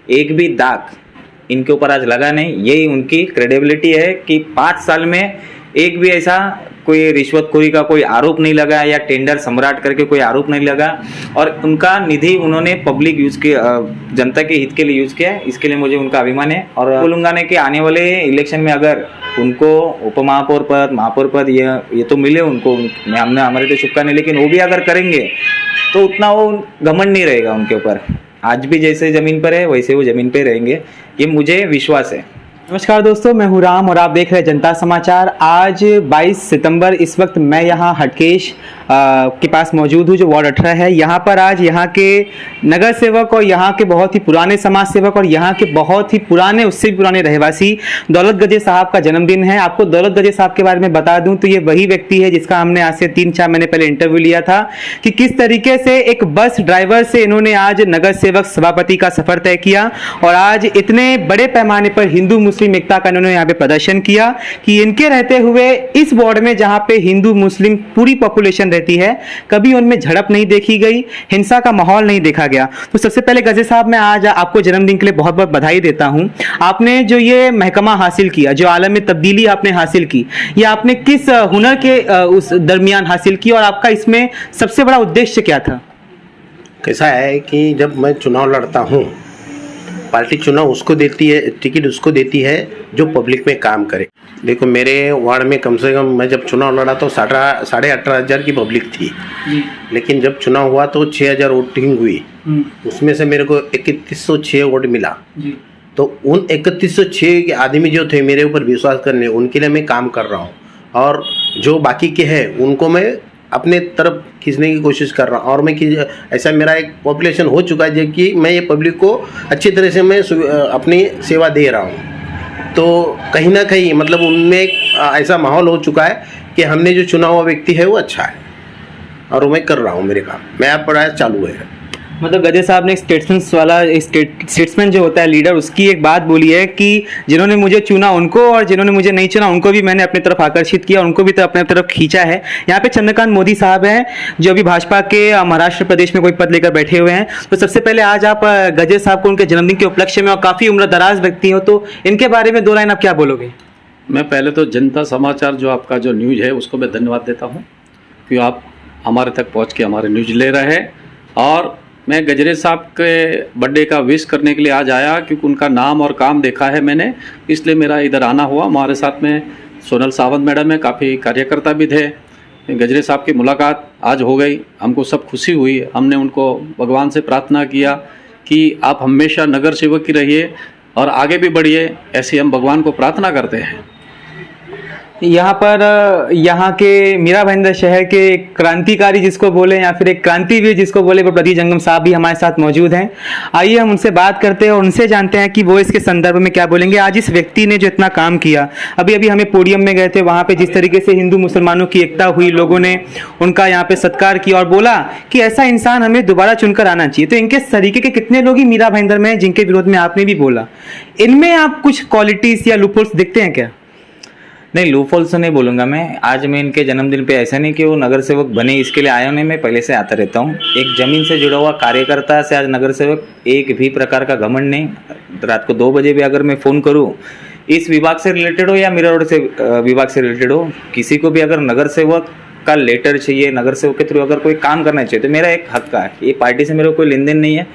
एक भी दाग इनके ऊपर आज लगा नहीं। यही उनकी क्रेडिबिलिटी है कि 5 साल में एक भी ऐसा कोई रिश्वतखोरी का कोई आरोप नहीं लगा या टेंडर सम्राट करके कोई आरोप नहीं लगा, और उनका निधि उन्होंने पब्लिक यूज के जनता के हित के लिए यूज किया है। इसके लिए मुझे उनका अभिमान है और बोलूँगा नहीं कि आने वाले इलेक्शन में अगर उनको उप महापौर पद, महापौर पद ये तो मिले उनको, हमने हमारे तो शुभकामनाएं, लेकिन वो भी अगर करेंगे तो उतना वो घमंड नहीं रहेगा उनके ऊपर। आज भी जैसे ज़मीन पर है वैसे वो ज़मीन पे रहेंगे, ये मुझे विश्वास है। नमस्कार दोस्तों, मैं हूं राम और आप देख रहे हैं जनता समाचार। आज 22 सितंबर, इस वक्त मैं यहां हटकेश के पास मौजूद हूं जो वार्ड 18 है। यहां पर आज यहां के नगर सेवक और यहां के बहुत ही पुराने समाज सेवक और यहां के बहुत ही पुराने, उससे भी पुराने रहवासी दौलत गजे साहब का जन्मदिन है। आपको दौलत गजे साहब के बारे में बता दूं तो ये वही व्यक्ति है जिसका हमने आज से 3-4 महीने पहले इंटरव्यू लिया था कि किस तरीके से एक बस ड्राइवर से इन्होंने आज नगर सेवक सभापति का सफर तय किया और आज इतने बड़े पैमाने पर हिंदू मुस्लिम एकता का इन्होंने यहाँ पे प्रदर्शन किया कि इनके रहते हुए इस वार्ड में जहाँ पे हिंदू मुस्लिम पूरी पॉपुलेशन रहती है, कभी उनमें झड़प नहीं देखी गई, हिंसा का माहौल नहीं देखा गया। तो सबसे पहले गजे साहब, मैं आज आपको जन्मदिन के लिए बहुत बहुत बधाई देता हूँ। आपने जो ये महकमा हासिल किया, जो आलम में तब्दीली आपने हासिल की, ये आपने किस हुनर के उस दरमियान हासिल की और आपका इसमें सबसे बड़ा उद्देश्य क्या था? कैसा है कि जब मैं चुनाव लड़ता हूँ, पार्टी चुनाव उसको देती है, टिकट उसको देती है जो पब्लिक में काम करे। देखो मेरे वार्ड में कम से कम मैं जब चुनाव लड़ा तो 18,500 की पब्लिक थी, लेकिन जब चुनाव हुआ तो 6,000 वोटिंग हुई। उसमें से मेरे को 3106 वोट मिला। तो उन 3106 आदमी जो थे मेरे ऊपर विश्वास करने, उनके लिए मैं काम कर रहा हूँ और जो बाकी के हैं उनको मैं अपने तरफ खींचने की कोशिश कर रहा हूँ। और मैं ऐसा मेरा एक पॉपुलेशन हो चुका है कि मैं ये पब्लिक को अच्छी तरह से मैं अपनी सेवा दे रहा हूँ। तो कहीं ना कहीं मतलब उनमें एक ऐसा माहौल हो चुका है कि हमने जो चुना हुआ व्यक्ति है वो अच्छा है और वो मैं कर रहा हूँ, मेरे काम मेरा प्रयास चालू है। मतलब गजे साहब ने स्टेट्समैन जो होता है, लीडर, उसकी एक बात बोली है कि जिन्होंने मुझे चुना उनको और जिन्होंने मुझे नहीं चुना उनको भी मैंने अपनी तरफ आकर्षित किया, उनको भी तो अपने तरफ खींचा है। यहाँ पे चंद्रकांत मोदी साहब हैं जो अभी भाजपा के महाराष्ट्र प्रदेश में कोई पद लेकर बैठे हुए हैं। तो सबसे पहले आज आप गजे साहब को उनके जन्मदिन के उपलक्ष्य में, और काफ़ी उम्र दराज व्यक्ति हो, तो इनके बारे में 2 लाइन आप क्या बोलोगे? मैं पहले तो जनता समाचार जो आपका जो न्यूज़ है उसको मैं धन्यवाद देता हूँ कि आप हमारे तक पहुँच के हमारे न्यूज़ ले रहे हैं। और मैं गजरे साहब के बर्थडे का विश करने के लिए आज आया क्योंकि उनका नाम और काम देखा है मैंने, इसलिए मेरा इधर आना हुआ। हमारे साथ में सोनल सावंत मैडम है, काफ़ी कार्यकर्ता भी थे। गजरे साहब की मुलाकात आज हो गई, हमको सब खुशी हुई। हमने उनको भगवान से प्रार्थना किया कि आप हमेशा नगर सेवक की रहिए और आगे भी बढ़िए, ऐसी हम भगवान को प्रार्थना करते हैं। यहाँ पर यहाँ के मीरा भाईंदर शहर के क्रांतिकारी जिसको बोले या फिर एक क्रांतिवीर जिसको बोले, वो प्रदीप जंगम साहब भी हमारे साथ मौजूद हैं। आइए हम उनसे बात करते हैं और उनसे जानते हैं कि वो इसके संदर्भ में क्या बोलेंगे। आज इस व्यक्ति ने जो इतना काम किया, अभी अभी हमें पोडियम में गए थे, वहाँ पे जिस तरीके से हिंदू मुसलमानों की एकता हुई, लोगों ने उनका यहाँ पे सत्कार किया और बोला कि ऐसा इंसान हमें दोबारा चुनकर आना चाहिए। तो इनके तरीके के कितने लोग ही मीरा भाईंदर में हैं जिनके विरोध में आपने भी बोला, इनमें आप कुछ क्वालिटीज या लूपहोल्स दिखते हैं क्या? नहीं, लूपहोल्स नहीं बोलूँगा मैं। आज मैं इनके जन्मदिन पे ऐसा नहीं कि वो नगर सेवक बने इसके लिए आया, नहीं, मैं पहले से आता रहता हूँ। एक ज़मीन से जुड़ा हुआ कार्यकर्ता से आज नगर सेवक, एक भी प्रकार का घमंड नहीं। रात को 2 बजे भी अगर मैं फ़ोन करूँ, इस विभाग से रिलेटेड हो या मीरा रोड से विभाग से रिलेटेड हो, किसी को भी अगर नगर सेवक का लेटर चाहिए, नगर सेवक के थ्रू अगर कोई काम करना चाहिए, तो मेरा एक हक का है। ये पार्टी से मेरा कोई लेन देन नहीं है।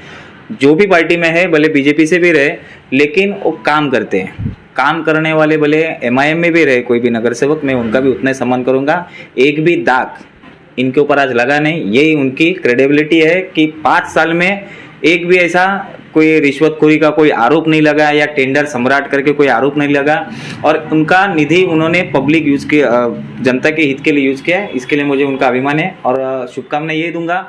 जो भी पार्टी में है, भले बीजेपी से भी रहे, लेकिन वो काम करते हैं। काम करने वाले भले MIM में भी रहे कोई भी नगर सेवक, मैं उनका भी उतना ही सम्मान करूंगा। एक भी दाग इनके ऊपर आज लगा नहीं। यही उनकी क्रेडिबिलिटी है कि 5 साल में एक भी ऐसा कोई रिश्वतखोरी का कोई आरोप नहीं लगा या टेंडर सम्राट करके कोई आरोप नहीं लगा, और उनका निधि उन्होंने पब्लिक यूज किया, जनता के हित के लिए यूज किया है। इसके लिए मुझे उनका अभिमान है और शुभकामनाएं ये दूंगा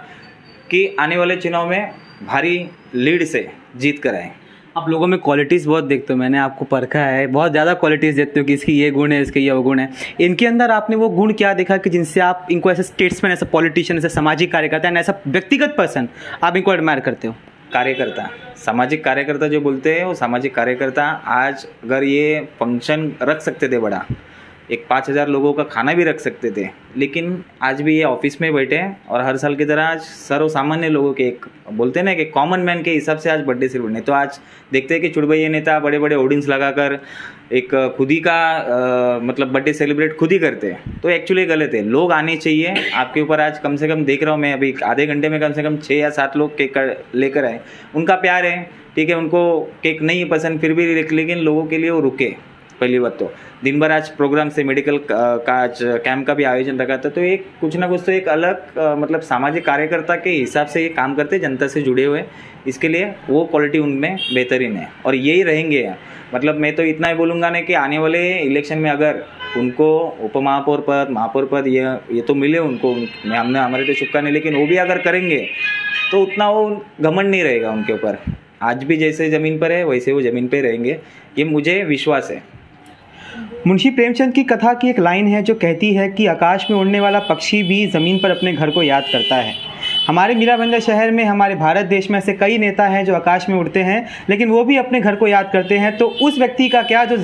कि आने वाले चुनाव में भारी लीड से जीत कर आए। आप लोगों में क्वालिटीज़ बहुत देखते हो, मैंने आपको परखा है, बहुत ज़्यादा क्वालिटीज़ देखते हो कि इसकी ये गुण है, इसके ये वो गुण है। इनके अंदर आपने वो गुण क्या देखा कि जिनसे आप इनको ऐसे स्टेट्समैन, ऐसा पॉलिटिशियन, ऐसा सामाजिक कार्यकर्ता, ऐसा व्यक्तिगत पर्सन आप इनको एडमायर करते हो? कार्यकर्ता, सामाजिक कार्यकर्ता जो बोलते हैं वो सामाजिक कार्यकर्ता। आज अगर ये फंक्शन रख सकते थे बड़ा, एक 5,000 लोगों का खाना भी रख सकते थे, लेकिन आज भी ये ऑफिस में बैठे हैं और हर साल की तरह आज सर्वसामान्य लोगों के, एक बोलते हैं ना कि कॉमन मैन के हिसाब से आज बर्थडे सेलिब्रेट नहीं। तो आज देखते हैं कि चुड़बैया नेता बड़े बड़े होर्डिंग्स लगाकर एक खुद ही का मतलब बर्थडे सेलिब्रेट खुद ही करते हैं, तो एक्चुअली गलत है। लोग आने चाहिए आपके ऊपर। आज कम से कम देख रहा हूँ मैं अभी आधे घंटे में कम से कम 6 या 7 लोग केक लेकर आए। उनका प्यार है, ठीक है, उनको केक नहीं पसंद फिर भी, लेकिन लोगों के लिए वो रुके। पहली बात तो दिन भर आज प्रोग्राम से मेडिकल का आज कैंप का भी आयोजन रखा था, तो एक कुछ ना कुछ तो एक अलग मतलब सामाजिक कार्यकर्ता के हिसाब से ये काम करते, जनता से जुड़े हुए, इसके लिए वो क्वालिटी उनमें बेहतरीन है और यही रहेंगे। मतलब मैं तो इतना ही बोलूँगा ना कि आने वाले इलेक्शन में अगर उनको उपमहापौर पद, महापौर पद ये तो मिले उनको, हमने हमारे तो शुभकामनाएं, लेकिन वो भी अगर करेंगे तो उतना वो घमंड नहीं रहेगा उनके ऊपर। आज भी जैसे ज़मीन पर है वैसे वो ज़मीन पे रहेंगे, ये मुझे विश्वास है। मुंशी प्रेमचंद की कथा की एक लाइन है जो कहती है कि आकाश में उड़ने वाला पक्षी भी ज़मीन पर अपने घर को याद करता है। हमारे मीरा भाईंदर शहर में, हमारे भारत देश में ऐसे कई नेता हैं जो आकाश में उड़ते हैं, लेकिन वो भी अपने घर को याद करते हैं। तो उस व्यक्ति का क्या जो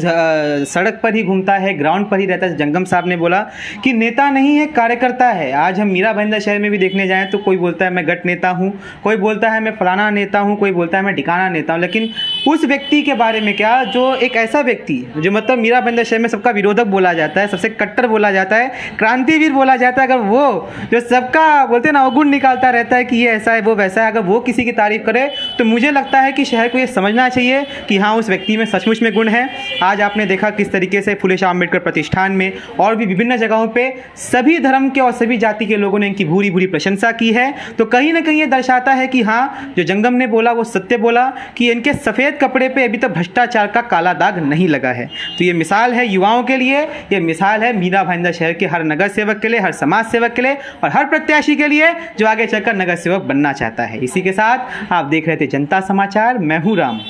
सड़क पर ही घूमता है, ग्राउंड पर ही रहता है। जंगम साहब ने बोला कि नेता नहीं है, कार्यकर्ता है। आज हम मीरा भाईंदर शहर में भी देखने जाएँ तो कोई बोलता है मैं गट नेता हूँ, कोई बोलता है मैं फलाना नेता हूँ, कोई बोलता है मैं ठिकाना नेता हूँ। लेकिन उस व्यक्ति के बारे में क्या, जो एक ऐसा व्यक्ति जो मतलब मीरा भाईंदर शहर में सबका विरोधक बोला जाता है, सबसे कट्टर बोला जाता है, क्रांतिवीर बोला जाता है, अगर वो जो सबका बोलते हैं ना अवगुण निकालता रहता है कि ये ऐसा है वो वैसा है, अगर वो किसी की तारीफ करे तो मुझे लगता है कि शहर को ये समझना चाहिए कि हाँ उस व्यक्ति में सचमुच में गुण है। आज आपने देखा किस तरीके से फुले शाह अम्बेडकर प्रतिष्ठान में और भी विभिन्न जगहों पे सभी धर्म के और सभी जाति के लोगों ने इनकी भूरी भूरी प्रशंसा की है। तो कहीं ना कहीं ये दर्शाता है कि हाँ जो जंगम ने बोला वो सत्य बोला कि इनके सफ़ेद कपड़े पे अभी तक भ्रष्टाचार का काला दाग नहीं लगा है। तो ये मिसाल है युवाओं के लिए, ये मिसाल है मीरा भाईंदर शहर के हर नगर सेवक के लिए, हर समाज सेवक के लिए और हर प्रत्याशी के लिए जो आगे चलकर नगर सेवक बनना चाहता है। इसी के साथ आप देख रहे थे जनता समाचार, मैं हूँ राम।